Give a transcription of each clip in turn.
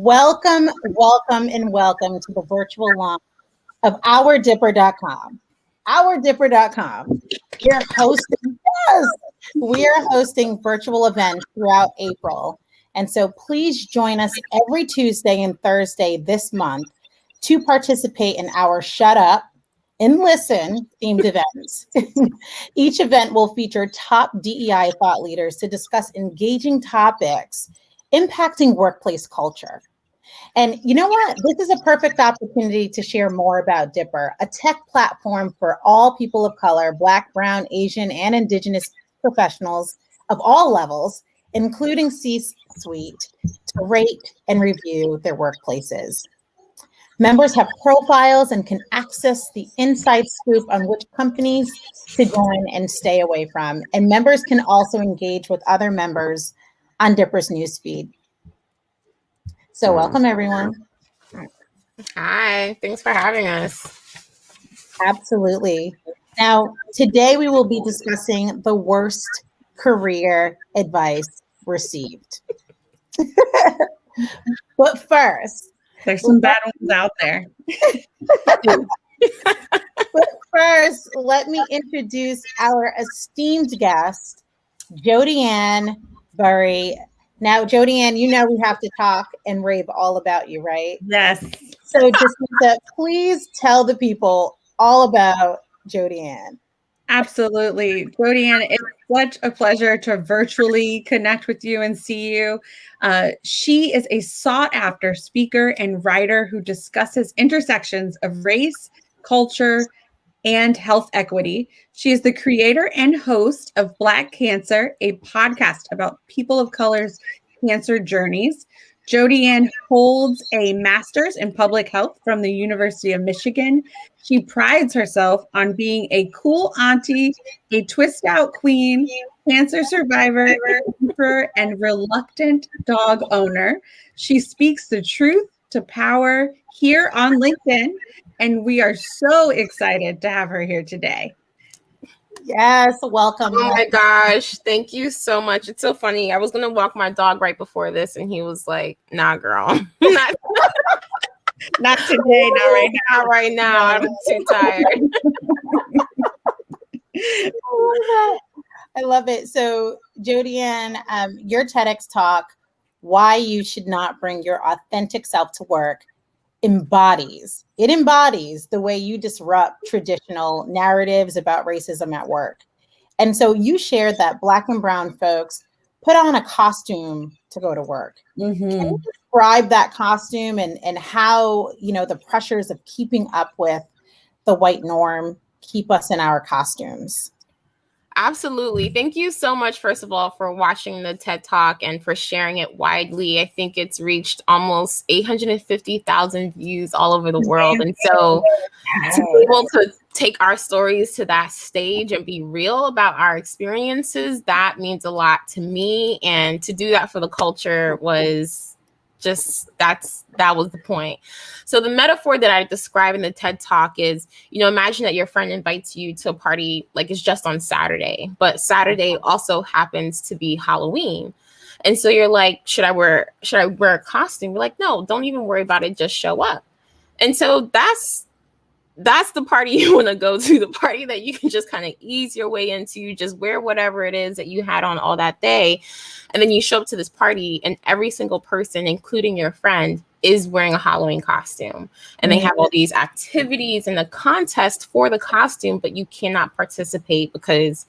Welcome, welcome, and welcome to the virtual launch of OurDipper.com. OurDipper.com. We are hosting virtual events throughout April. And so please join us every Tuesday and Thursday this month to participate in our Shut Up and Listen themed events. Each event will feature top DEI thought leaders to discuss engaging topics impacting workplace culture. And you know what? This is a perfect opportunity to share more about Dipper, a tech platform for all people of color, Black, Brown, Asian, and Indigenous professionals of all levels, including C-suite, to rate and review their workplaces. Members have profiles and can access the inside scoop on which companies to join and stay away from. And members can also engage with other members on Dipper's newsfeed. So welcome, everyone. Hi, thanks for having us. Absolutely. Now, today we will be discussing the worst career advice received. But first, there's some bad ones out there. But first, let me introduce our esteemed guest, Jodi-Ann Burey. Now, Jodi-Ann, you know we have to talk and rave all about you, right? Yes. So just please tell the people all about Jodi-Ann. Absolutely. Jodi-Ann, it's such a pleasure to virtually connect with you and see you. She is a sought-after speaker and writer who discusses intersections of race, culture, and health equity. She is the creator and host of Black Cancer, a podcast about people of color's cancer journeys. Jodi-Ann holds a master's in public health from the University of Michigan. She prides herself on being a cool auntie, a twist out queen, cancer survivor, and reluctant dog owner. She speaks the truth to power here on LinkedIn. And we are so excited to have her here today. Yes, welcome. Oh my gosh, thank you so much. It's so funny. I was going to walk my dog right before this, and he was like, nah, girl. Not today, not right now. Not right now. I'm too tired. I love it. So, Jodi-Ann, your TEDx talk, Why You Should Not Bring Your Authentic Self to Work, embodies the way you disrupt traditional narratives about racism at work. And so you shared that Black and brown folks put on a costume to go to work. Mm-hmm. Can you describe that costume and how, the pressures of keeping up with the white norm keep us in our costumes? Absolutely. Thank you so much, first of all, for watching the TED Talk and for sharing it widely. I think it's reached almost 850,000 views all over the world. And so to be able to take our stories to that stage and be real about our experiences, that means a lot to me. And to do that for the culture was that was the point. So the metaphor that I describe in the TED Talk is, imagine that your friend invites you to a party, like it's just on Saturday, but Saturday also happens to be Halloween. And so you're like, should I wear a costume? You're like, no, don't even worry about it. Just show up. And so that's the party you want to go to, the party that you can just kind of ease your way into. You just wear whatever it is that you had on all that day. And then you show up to this party and every single person, including your friend, is wearing a Halloween costume. And they have all these activities and a contest for the costume, but you cannot participate because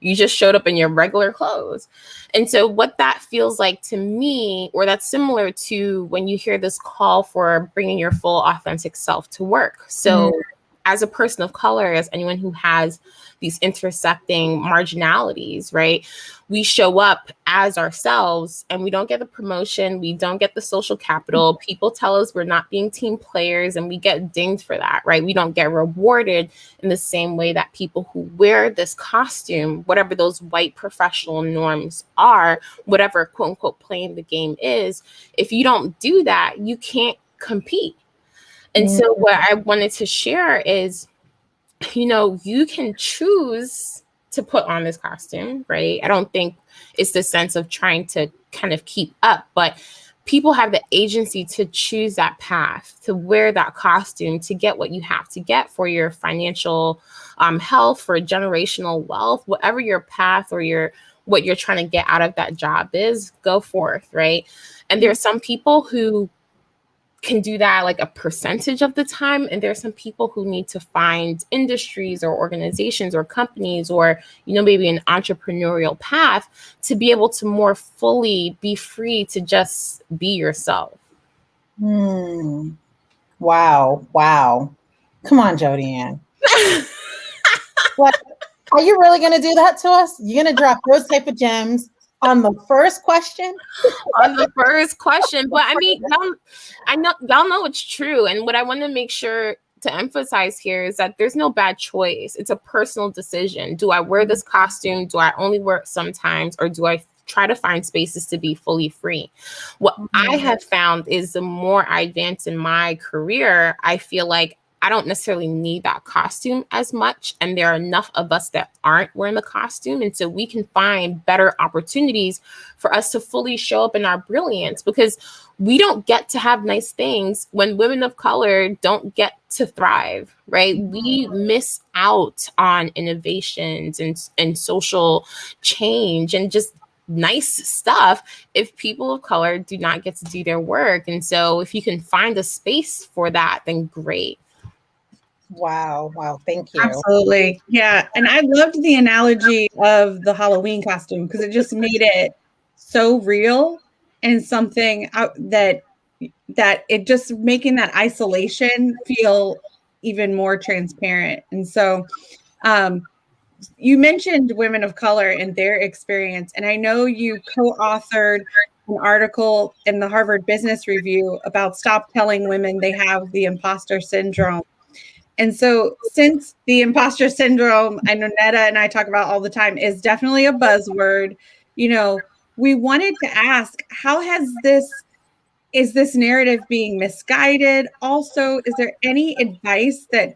you just showed up in your regular clothes. And so what that feels like to me, or that's similar to when you hear this call for bringing your full authentic self to work. So as a person of color, as anyone who has these intersecting marginalities, right? We show up as ourselves and we don't get the promotion. We don't get the social capital. People tell us we're not being team players and we get dinged for that, right? We don't get rewarded in the same way that people who wear this costume, whatever those white professional norms are, whatever quote unquote playing the game is, if you don't do that, you can't compete. And so what I wanted to share is, you can choose to put on this costume, right? I don't think it's the sense of trying to kind of keep up, but people have the agency to choose that path, to wear that costume, to get what you have to get for your financial health, for generational wealth, whatever your path or what you're trying to get out of that job is, go forth, right? And there are some people who can do that like a percentage of the time. And there are some people who need to find industries or organizations or companies or, maybe an entrepreneurial path to be able to more fully be free to just be yourself. Wow. Come on, Jodi-Ann. Like, are you really going to do that to us? You're going to drop those type of gems on the first question? On the first question. But I mean, y'all know it's true. And what I want to make sure to emphasize here is that there's no bad choice. It's a personal decision. Do I wear this costume? Do I only wear it sometimes? Or do I try to find spaces to be fully free? What I have found is the more I advance in my career, I feel like I don't necessarily need that costume as much. And there are enough of us that aren't wearing the costume. And so we can find better opportunities for us to fully show up in our brilliance, because we don't get to have nice things when women of color don't get to thrive, right? We miss out on innovations and social change and just nice stuff if people of color do not get to do their work. And so if you can find a space for that, then great. Wow. Thank you. Absolutely. Yeah. And I loved the analogy of the Halloween costume because it just made it so real and something that it just making that isolation feel even more transparent. And so you mentioned women of color and their experience. And I know you co-authored an article in the Harvard Business Review about stop telling women they have the imposter syndrome. And so since the imposter syndrome, I know Netta and I talk about all the time, is definitely a buzzword, we wanted to ask, is this narrative being misguided? Also, is there any advice that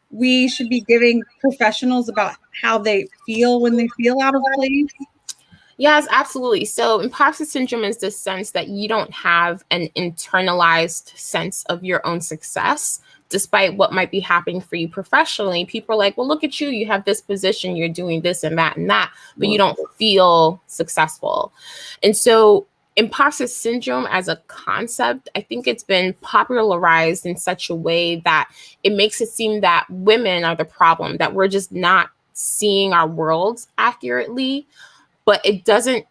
we should be giving professionals about how they feel when they feel out of place? Yes, absolutely. So imposter syndrome is the sense that you don't have an internalized sense of your own success, despite what might be happening for you professionally. People are like, well, look at you. You have this position. You're doing this and that, but you don't feel successful. And so imposter syndrome as a concept, I think it's been popularized in such a way that it makes it seem that women are the problem, that we're just not seeing our worlds accurately. But it doesn't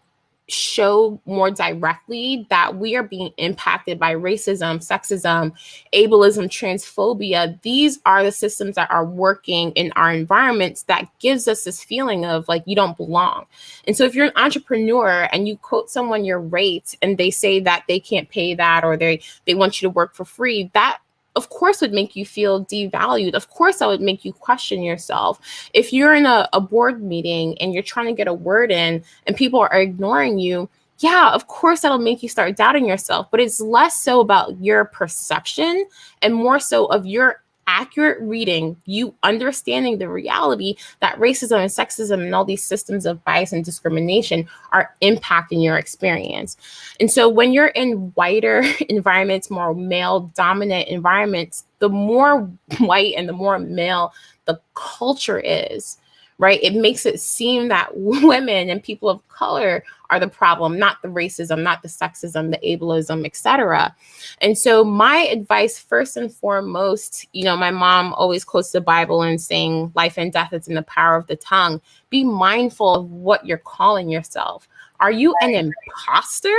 show more directly that we are being impacted by racism, sexism, ableism, transphobia. These are the systems that are working in our environments that gives us this feeling of like, you don't belong. And so if you're an entrepreneur and you quote someone your rate and they say that they can't pay that, or they want you to work for free, that of course would make you feel devalued. Of course, that would make you question yourself. If you're in a board meeting and you're trying to get a word in and people are ignoring you, yeah, of course, that'll make you start doubting yourself. But it's less so about your perception and more so of your accurate reading, you understanding the reality that racism and sexism and all these systems of bias and discrimination are impacting your experience. And so when you're in whiter environments, more male dominant environments, the more white and the more male the culture is, right? It makes it seem that women and people of color are the problem, not the racism, not the sexism, the ableism, etc. And so my advice, first and foremost, my mom always quotes the Bible and saying life and death is in the power of the tongue. Be mindful of what you're calling yourself. Are you an imposter?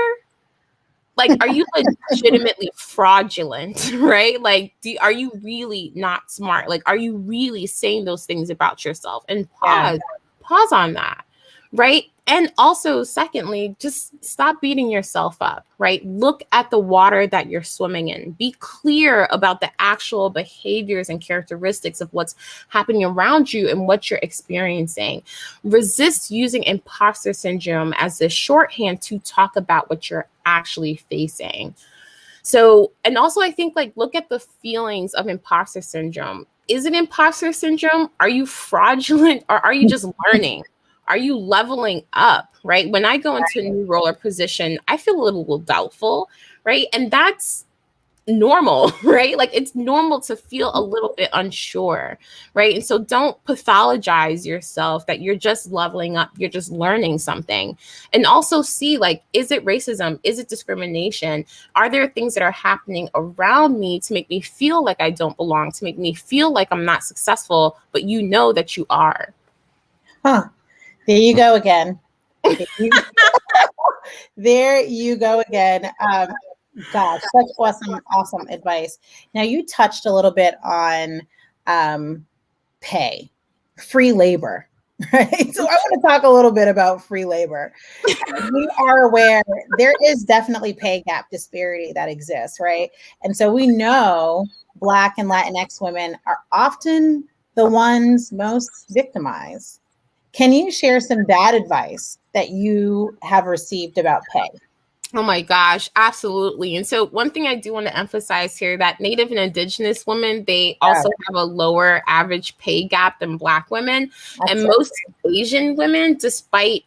Like, are you legitimately fraudulent, right? Like, are you really not smart? Like, are you really saying those things about yourself? And pause on that, right? And also, secondly, just stop beating yourself up, right? Look at the water that you're swimming in. Be clear about the actual behaviors and characteristics of what's happening around you and what you're experiencing. Resist using imposter syndrome as a shorthand to talk about what you're actually facing. So, and also I think look at the feelings of imposter syndrome. Is it imposter syndrome? Are you fraudulent or are you just learning? Are you leveling up, right? When I go into a new role or position, I feel a little doubtful, right? And that's normal, right? Like it's normal to feel a little bit unsure, right? And so don't pathologize yourself that you're just leveling up, you're just learning something. And also see, like, is it racism? Is it discrimination? Are there things that are happening around me to make me feel like I don't belong, to make me feel like I'm not successful, but you know that you are? Huh. There you go again. There you go again. Gosh, such awesome advice. Now you touched a little bit on pay, free labor, right? So I want to talk a little bit about free labor. We are aware there is definitely pay gap disparity that exists, right? And so we know Black and Latinx women are often the ones most victimized. Can you share some bad advice that you have received about pay? Oh my gosh, absolutely. And so one thing I do want to emphasize here, that Native and Indigenous women, they also have a lower average pay gap than Black women. And most Asian women, despite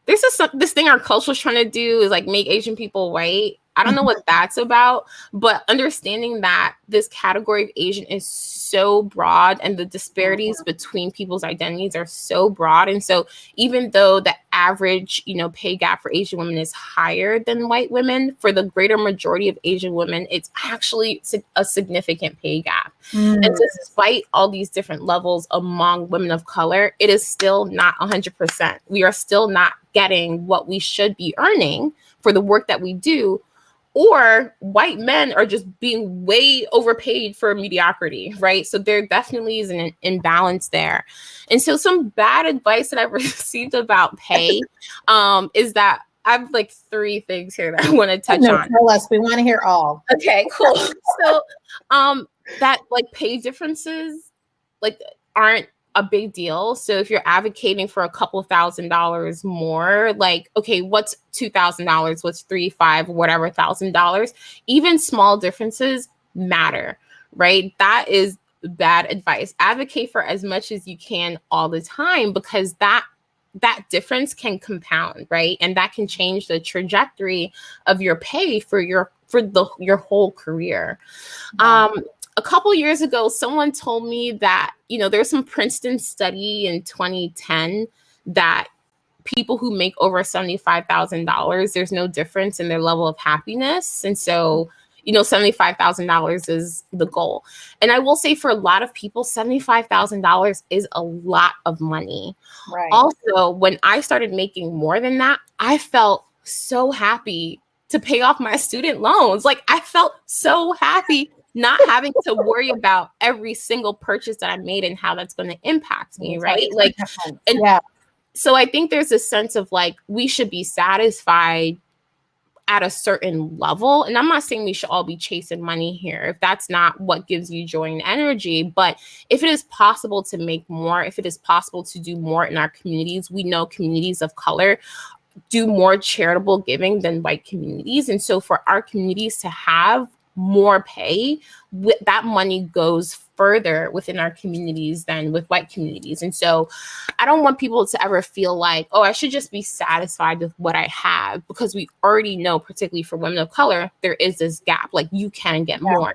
there's this thing our culture is trying to do is like make Asian people white. I don't know what that's about, but understanding that this category of Asian is so broad and the disparities between people's identities are so broad. And so even though the average, pay gap for Asian women is higher than white women, for the greater majority of Asian women, it's actually a significant pay gap. And despite all these different levels among women of color, it is still not 100%. We are still not getting what we should be earning for the work that we do, or white men are just being way overpaid for mediocrity, right? So there definitely is an imbalance there. And so some bad advice that I've received about pay is that I have like 3 things here that I want to touch on. Tell us, we want to hear all. Okay, cool. So that like pay differences like aren't a big deal. So if you're advocating for a couple $1,000s more, like, okay, what's $2,000? What's $3, $5, whatever $1,000? Even small differences matter, right? That is bad advice. Advocate for as much as you can all the time, because that difference can compound, right? And that can change the trajectory of your pay for your whole career. A couple years ago, someone told me that, there's some Princeton study in 2010 that people who make over $75,000, there's no difference in their level of happiness. And so, $75,000 is the goal. And I will say for a lot of people, $75,000 is a lot of money. Right. Also, when I started making more than that, I felt so happy to pay off my student loans. Like I felt so happy not having to worry about every single purchase that I made and how that's going to impact me, right? Like, and so I think there's a sense of like, we should be satisfied at a certain level. And I'm not saying we should all be chasing money here if that's not what gives you joy and energy. But if it is possible to make more, if it is possible to do more in our communities, we know communities of color do more charitable giving than white communities. And so for our communities to have more pay, that money goes further within our communities than with white communities. And so I don't want people to ever feel like, oh, I should just be satisfied with what I have, because we already know, particularly for women of color, there is this gap. Like you can get more.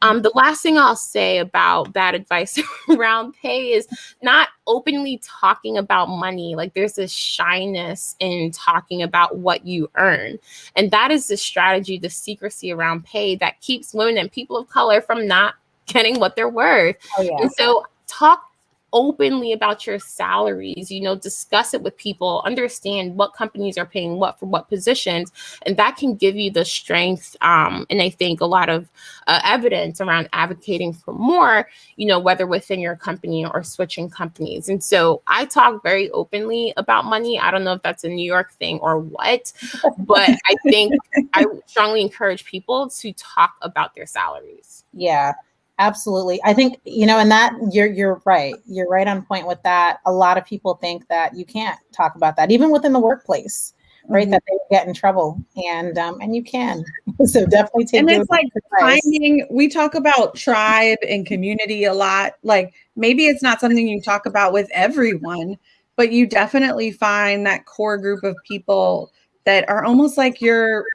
The last thing I'll say about bad advice around pay is not openly talking about money. Like there's this shyness in talking about what you earn. And that is the strategy, the secrecy around pay that keeps women and people of color from not getting what they're worth. And so talk openly about your salaries, discuss it with people, understand what companies are paying what for what positions, and that can give you the strength and I think a lot of evidence around advocating for more, whether within your company or switching companies. And so I talk very openly about money. I don't know if that's a New York thing or what, but I think I strongly encourage people to talk about their salaries. Yeah. Absolutely. I think, and that you're right. You're right on point with that. A lot of people think that you can't talk about that, even within the workplace, right? That they get in trouble, and you can. So definitely take. And it's like finding. We talk about tribe and community a lot. Like maybe it's not something you talk about with everyone, but you definitely find that core group of people that are almost like your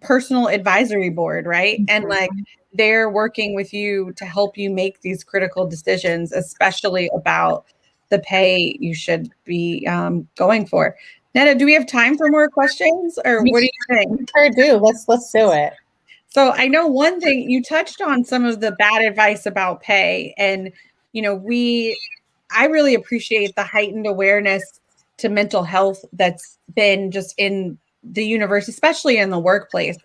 personal advisory board, right? And like they're working with you to help you make these critical decisions, especially about the pay you should be going for. Netta, do we have time for more questions, or what do you think? We sure do. Let's do it. So I know one thing, you touched on some of the bad advice about pay, and I really appreciate the heightened awareness to mental health that's been just in the universe, especially in the workplace.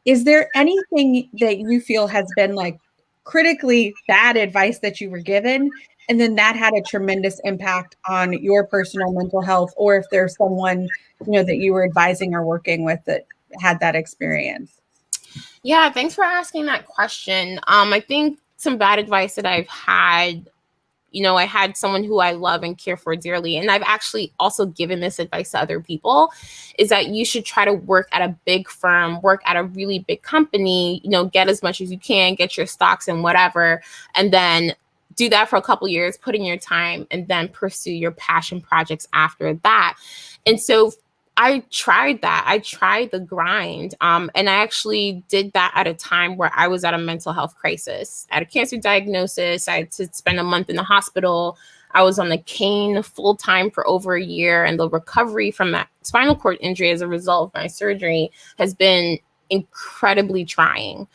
Is there anything that you feel has been like critically bad advice that you were given, and then that had a tremendous impact on your personal mental health, or if there's someone, that you were advising or working with that had that experience? Yeah, thanks for asking that question. I think some bad advice that I've had, I had someone who I love and care for dearly, and I've actually also given this advice to other people, is that you should try to work at a big firm, work at a really big company, get as much as you can, get your stocks and whatever, and then do that for a couple years, put in your time, and then pursue your passion projects after that. And so I tried that. I tried the grind. And I actually did that at a time where I was at a mental health crisis. I had a cancer diagnosis. I had to spend a month in the hospital. I was on the cane full time for over a year. And the recovery from that spinal cord injury as a result of my surgery has been incredibly trying.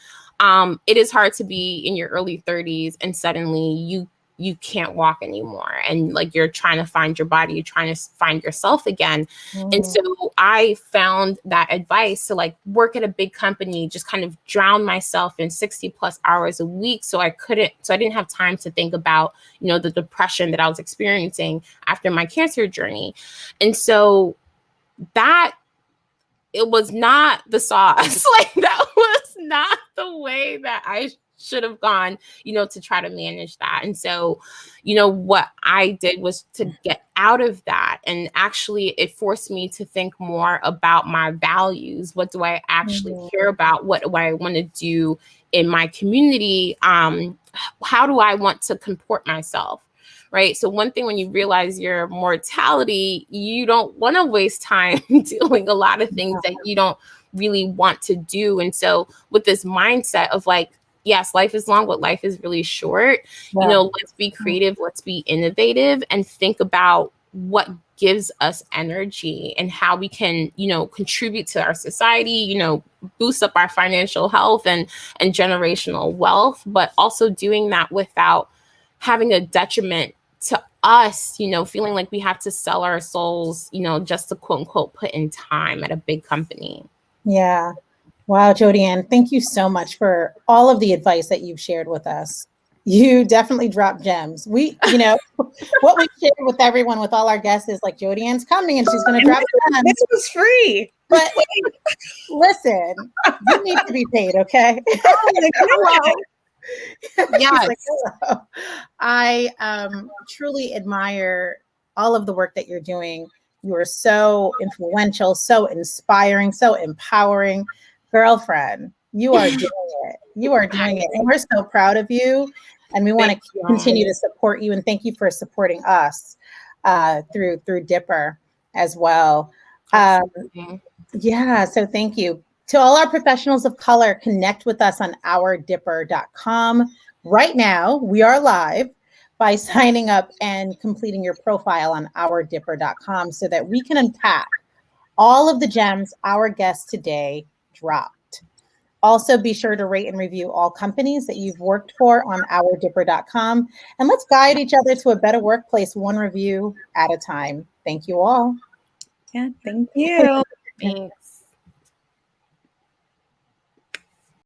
It is hard to be in your early 30s and suddenly you can't walk anymore. And like, you're trying to find your body, you're trying to find yourself again. And so I found that advice to like work at a big company, just kind of drown myself in 60 plus hours a week. So I didn't have time to think about, the depression that I was experiencing after my cancer journey. And so it was not the sauce. Like, that was not the way that I should have gone, to try to manage that. And so, what I did was to get out of that. And actually, it forced me to think more about my values. What do I actually care about? What do I want to do in my community? How do I want to comport myself? Right. So one thing, when you realize your mortality, you don't want to waste time doing a lot of things that you don't really want to do. And so with this mindset of like, yes, life is long, but life is really short. Let's be creative, let's be innovative, and think about what gives us energy and how we can, contribute to our society, boost up our financial health and generational wealth, but also doing that without having a detriment to us, feeling like we have to sell our souls, just to quote unquote put in time at a big company. Yeah. Wow, Jodi-Ann, thank you so much for all of the advice that you've shared with us. You definitely dropped gems. We, what we share with everyone, with all our guests, is like, Jodi-Ann's coming and she's going to drop gems. This was free. But listen, you need to be paid, okay? Yes. Like, hello. I truly admire all of the work that you're doing. You are so influential, so inspiring, so empowering. Girlfriend, you are doing it. You are doing it. And we're so proud of you. And we want to continue to support you. And thank you for supporting us through Dipper as well. Yeah, so thank you. To all our professionals of color, connect with us on ourdipper.com. Right now, we are live by signing up and completing your profile on ourdipper.com so that we can unpack all of the gems our guests today dropped. Also, be sure to rate and review all companies that you've worked for on ourdipper.com. And let's guide each other to a better workplace, one review at a time. Thank you all. Yeah, thank you. Thanks.